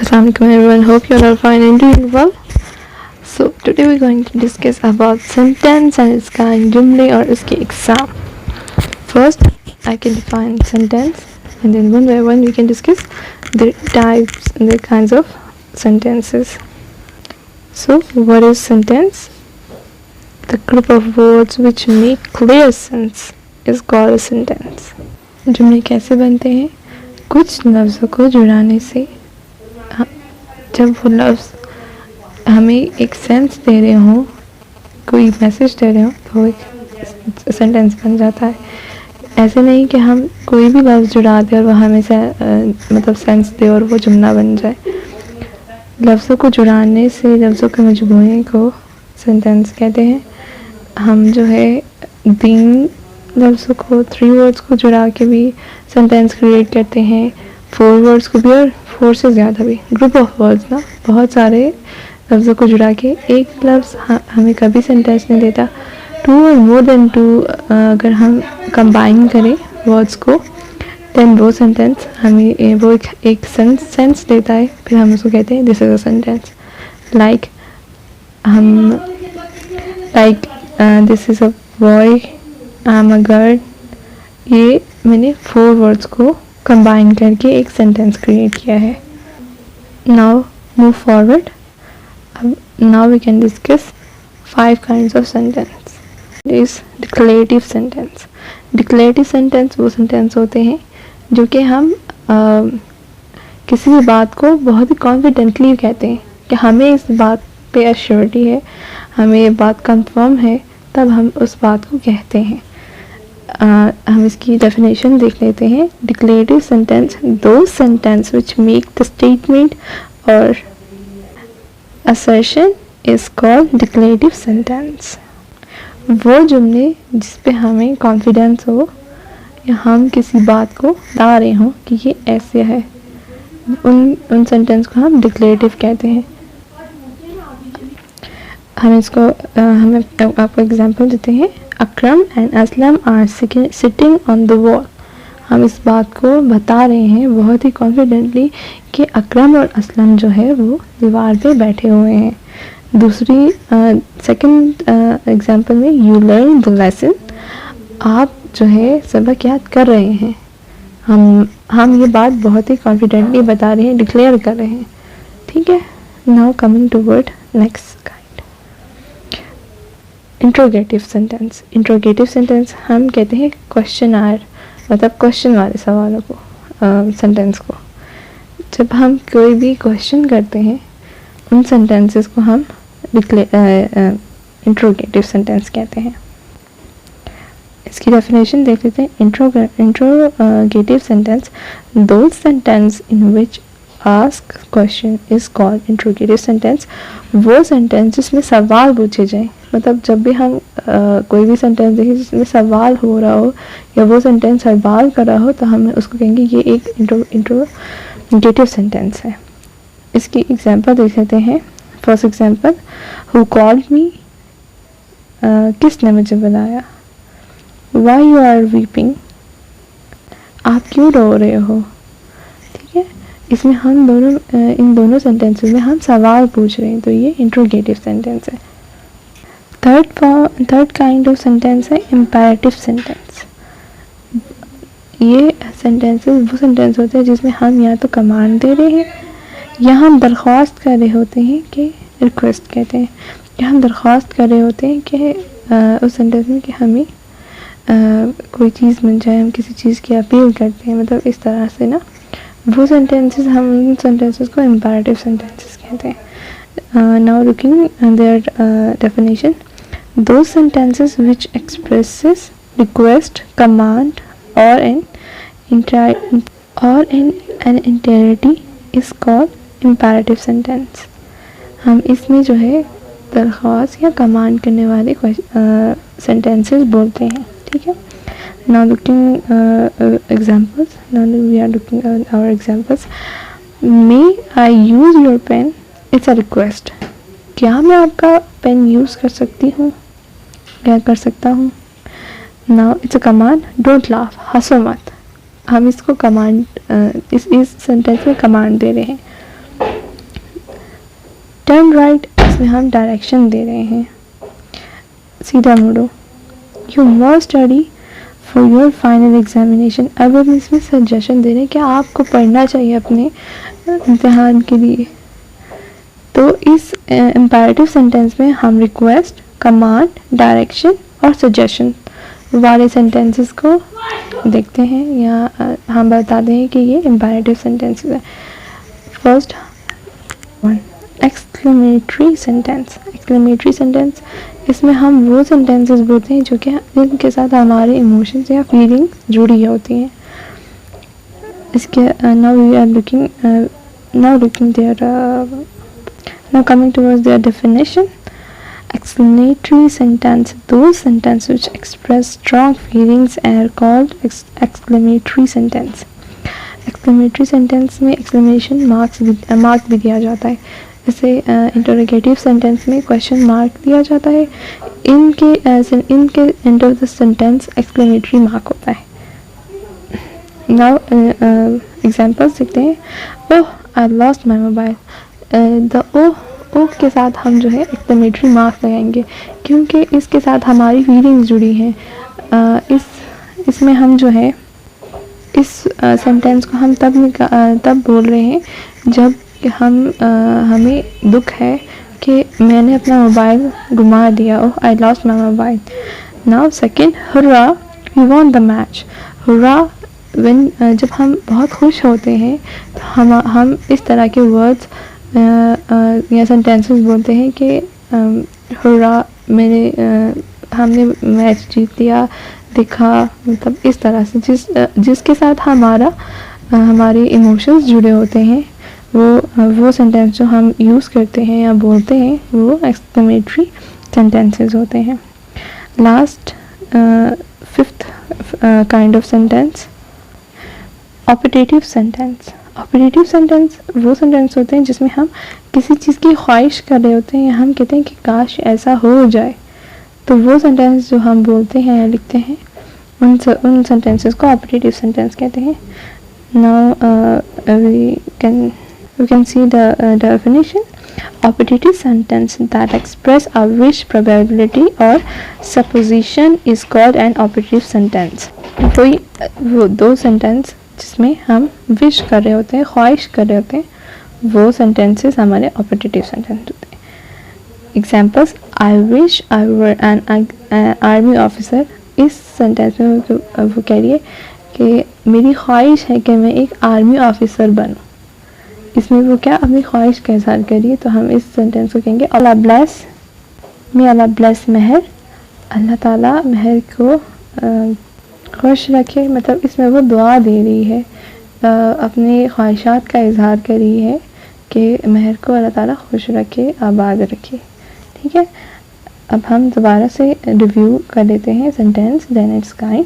Assalamualaikum everyone, hope you are all fine and doing well. So today we're going to discuss about sentence and its kind, jumle or iske exam. First I can define sentence and then one by one we can discuss the types and the kinds of sentences. So what is sentence? The group of words which make clear sense is called a sentence. जुमले कैसे बनते हैं? कुछ लफ्ज़ों को जुड़ाने से जब वो लफ्ज़ हमें एक सेंस दे रहे हों, कोई मैसेज दे रहे हों, तो एक सेंटेंस बन जाता है. ऐसे नहीं कि हम कोई भी लफ्ज़ जुड़ा दें और वो हमें मतलब सेंस दे और वो जुमला बन जाए. लफ्ज़ों को जुड़ाने से लफ्ज़ों के मजमूए को सेंटेंस कहते हैं. हम जो है 3 लफ्ज़ों को 3 वर्ड्स को जुड़ा के भी सेंटेंस क्रिएट करते हैं, 4 वर्ड्स को भी और 4 से ज़्यादा भी. ग्रुप ऑफ वर्ड्स ना, बहुत सारे लफ्ज़ों को जुड़ा के एक लफ्ज़ हमें कभी सेंटेंस नहीं देता. 2 और मोर देन 2 अगर हम कंबाइन करें वर्ड्स को, देन वो सेंटेंस हमें वो एक सेंस देता है. फिर हम उसको कहते हैं this is a sentence. Like this is a boy, I am a girl. ये मैंने 4 वर्ड्स को कंबाइन करके एक सेंटेंस क्रिएट किया है. Now move forward. Now we can discuss 5 kinds of sentence. Is declarative sentence. Declarative sentence वो sentence होते हैं जो कि हम किसी भी बात को बहुत ही कॉन्फिडेंटली कहते हैं कि हमें इस बात पे एश्योरिटी है, हमें ये बात कंफर्म है, तब हम उस बात को कहते हैं. हम इसकी डेफिनेशन देख लेते हैं. Declarative sentence the sentence which make the statement और assertion is called declarative sentence. वो जुमले जिस पे हमें कॉन्फिडेंस हो या हम किसी बात को बता रहे हों कि ये ऐसे है, उन सेंटेंस को हम डिक्लेरेटिव कहते हैं. हम आपको एग्जांपल देते हैं. Akram and Aslam are sitting on the wall. हम इस बात को बता रहे हैं बहुत ही कॉन्फिडेंटली कि अकरम और असलम जो है वो दीवार पे बैठे हुए हैं. दूसरी सेकंड एग्जांपल में यू लर्न द लेसन. आप जो है सबक याद कर रहे हैं. हम ये बात बहुत ही कॉन्फिडेंटली बता रहे हैं, डिक्लेयर कर रहे हैं. ठीक है. Now coming to word next kind, interrogative sentence. Interrogative sentence हम कहते हैं क्वेश्चनर, मतलब क्वेश्चन वाले सवालों को, सेंटेंस को. जब हम कोई भी क्वेश्चन करते हैं उन सेंटेंसेस को हम इंट्रोगेटिव सेंटेंस कहते हैं. इसकी डेफिनेशन देख लेते हैं. Interrogative sentence the sentence in which ask question is called interrogative sentence. वो सेंटेंस जिसमें सवाल पूछे जाए, मतलब जब भी हम कोई भी सेंटेंस देखें जिसमें सवाल हो रहा हो या वो सेंटेंस सवाल कर रहा हो, तो हम उसको कहेंगे ये एक इंट्रोगेटिव सेंटेंस है. इसकी एग्जांपल देख लेते हैं. First example, who called me. किसने मुझे बुलाया. Why you are weeping. आप क्यों रो रहे हो. ठीक है. इसमें हम इन दोनों सेंटेंसेस में हम सवाल पूछ रहे हैं, तो ये इंट्रोगेटिव सेंटेंस है. थर्ड काइंड ऑफ सेंटेंस है इम्पेरेटिव सेंटेंस. ये सेंटेंसेस वो सेंटेंस होते हैं जिसमें हम या तो कमांड दे रहे हैं या हम दरख्वास्त कर रहे होते हैं, कि रिक्वेस्ट कहते हैं, या हम दरख्वास्त कर रहे होते हैं कि उस सेंटेंस में कि हमें कोई चीज़ मिल जाए, हम किसी चीज़ की अपील करते हैं. मतलब इस तरह से ना, वो सेंटेंसेस, हम उन सेंटेंसेस को इम्पेरेटिव सेंटेंसेस कहते हैं. Now looking their definition, those sentences which expresses request, command or an entirety is called imperative sentence. हम इसमें जो है दरख्वास्त या कमांड करने वाले सेंटेंसेस बोलते हैं. ठीक है. Now looking examples. Now we are looking at our examples. May I use your pen? It's a request. क्या मैं आपका पेन यूज़ कर सकती हूँ, क्या कर सकता हूँ. Now it's a command, don't laugh. हंसो मत. हम इसको कमांड, इस सेंटेंस में कमांड दे रहे हैं. जिसमें हम डायरेक्शन दे रहे हैं, सीधा मुड़ो। You must study for your final examination. अब हम इसमें सजेशन दे रहे हैं कि आपको पढ़ना चाहिए अपने इम्तिहान के लिए। तो इस इम्पेरेटिव सेंटेंस में हम रिक्वेस्ट, कमांड, डायरेक्शन और सजेशन वाले सेंटेंसेस को देखते हैं। यहाँ हम बताते हैं कि ये इम्पेरेटिव सेंटेंसेस है। First one, exclamatory sentence. Exclamatory sentence, इसमें हम वो सेंटेंसेस बोलते हैं जो कि जिनके साथ हमारे इमोशंस या फीलिंग्स जुड़ी होती हैं। इसके now coming towards their definition. Exclamatory sentence, those sentences which express strong feelings are called exclamatory sentence. Exclamatory sentence में exclamation mark भी दिया जाता है। जैसे interrogative sentence में question mark दिया जाता है। इनके end of the sentence exclamatory mark होता है। Now examples देखते हैं। Oh, I lost my mobile. The oh के साथ हम जो है एक्सक्लेमेटरी मार्क लगाएंगे क्योंकि इसके साथ हमारी फीलिंग्स जुड़ी हैं। इसमें हम जो है इस सेंटेंस को हम तब बोल रहे हैं जब हमें दुख है कि मैंने अपना मोबाइल गुमा दिया। Oh, I lost my mobile. Now second, hurrah, we won the match. Hurrah जब हम बहुत खुश होते हैं तो हम इस तरह के वर्ड्स या सेंटेंसेस बोलते हैं कि हुर्रा, हमने मैच जीत लिया, दिखा, मतलब इस तरह से जिसके साथ हमारे इमोशंस जुड़े होते हैं वो सेंटेंस जो हम यूज़ करते हैं या बोलते हैं वो एक्सक्लेमेटरी सेंटेंसेस होते हैं। Last fifth kind of sentence, operative sentence. Operative sentence वो सेंटेंस होते हैं जिसमें हम किसी चीज़ की ख्वाहिश कर रहे होते हैं या हम कहते हैं कि काश ऐसा हो जाए, तो वो सेंटेंस जो हम बोलते हैं या लिखते हैं उन सेंटेंसेस को ऑपरेटिव सेंटेंस कहते हैं। Now we can see the definition. Operative sentence that express a wish, probability or supposition is called an operative sentence. कोई वो दो सेंटेंस जिसमें हम विश कर रहे होते हैं, ख्वाहिश कर रहे होते हैं, वो सेंटेंसेस हमारे ऑपरेटिव सेंटेंस होते हैं। Examples, I wish I were an army officer. इस सेंटेंस में वो कह रही है कि मेरी ख्वाहिश है कि मैं एक आर्मी ऑफिसर बनूं। इसमें वो क्या अपनी ख्वाहिश का इज़हार करिए, तो हम इस सेंटेंस को कहेंगे अल्लाह ब्लेस मी, अल्लाह ब्लेस महर, अल्लाह ताला महर को खुश रखे। मतलब इसमें वो दुआ दे रही है, अपनी ख्वाहिशात का इज़हार कर रही है कि महर को अल्लाह ताला खुश रखे, आबाद रखे। ठीक है, अब हम दोबारा से रिव्यू कर लेते हैं sentence then it's kind.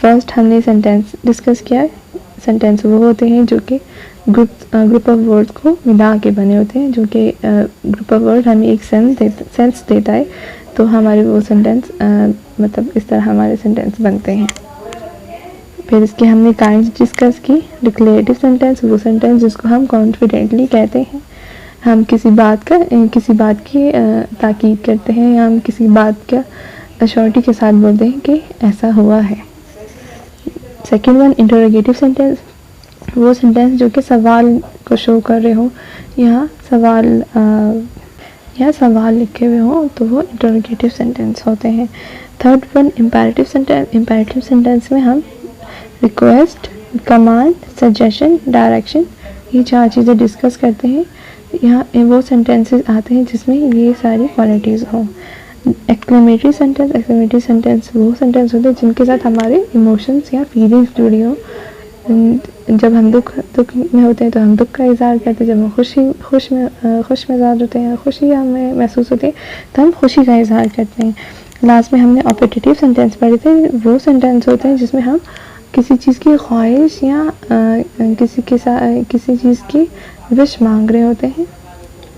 First हमने सेंटेंस डिस्कस किया है। सेंटेंस वो होते हैं जो कि ग्रुप ऑफ वर्ड्स को मिला के बने होते हैं, जो कि ग्रुप ऑफ वर्ड हमें एक सेंस देता है, तो हमारे वो सेंटेंस मतलब इस तरह हमारे सेंटेंस बनते हैं। फिर इसके हमने काइंड्स डिस्कस की। डिक्लेरेटिव सेंटेंस वो सेंटेंस जिसको हम कॉन्फिडेंटली कहते हैं, हम किसी बात की ताकीद करते हैं या हम किसी बात का अश्योरिटी के साथ बोलते हैं कि ऐसा हुआ है। सेकेंड वन, इंटरोगेटिव सेंटेंस वो सेंटेंस जो कि सवाल को शो कर रहे हो या सवाल लिखे हुए हो, तो वो इंटरोगेटिव सेंटेंस होते हैं। Third one, imperative sentence. Imperative sentence में हम रिक्वेस्ट, कमांड, सजेशन, डायरेक्शन, ये चार चीज़ें डिस्कस करते हैं। यहाँ वो सेंटेंसेस आते हैं जिसमें ये सारी क्वालिटीज़ हो। एक्सक्लेमेटरी सेंटेंस वो सेंटेंस होते हैं जिनके साथ हमारे इमोशंस या फीलिंग्स जुड़ी हो। जब हम दुख में होते हैं तो हम दुख का इज़हार करते हैं, जब हम खुश मिजाज होते हैं, खुशी हमें महसूस होती है तो हम खुशी का इज़हार करते हैं। लास्ट में हमने ऑपरेटिव सेंटेंस पढ़े थे। वो सेंटेंस होते हैं जिसमें हम किसी चीज़ की ख्वाहिश या किसी चीज़ की विश मांग रहे होते हैं,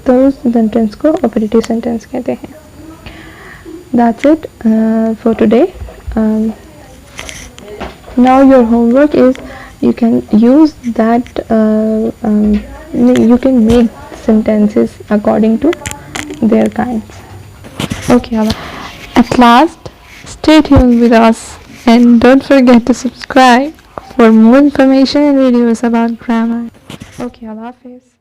तो उस सेंटेंस को ऑपरेटिव सेंटेंस कहते हैं। That's it for today. Now your homework is you can use that you can make sentences according to their kinds. Okay, at last, stay tuned with us and don't forget to subscribe for more information and videos about grammar. Okay, Allah Hafiz.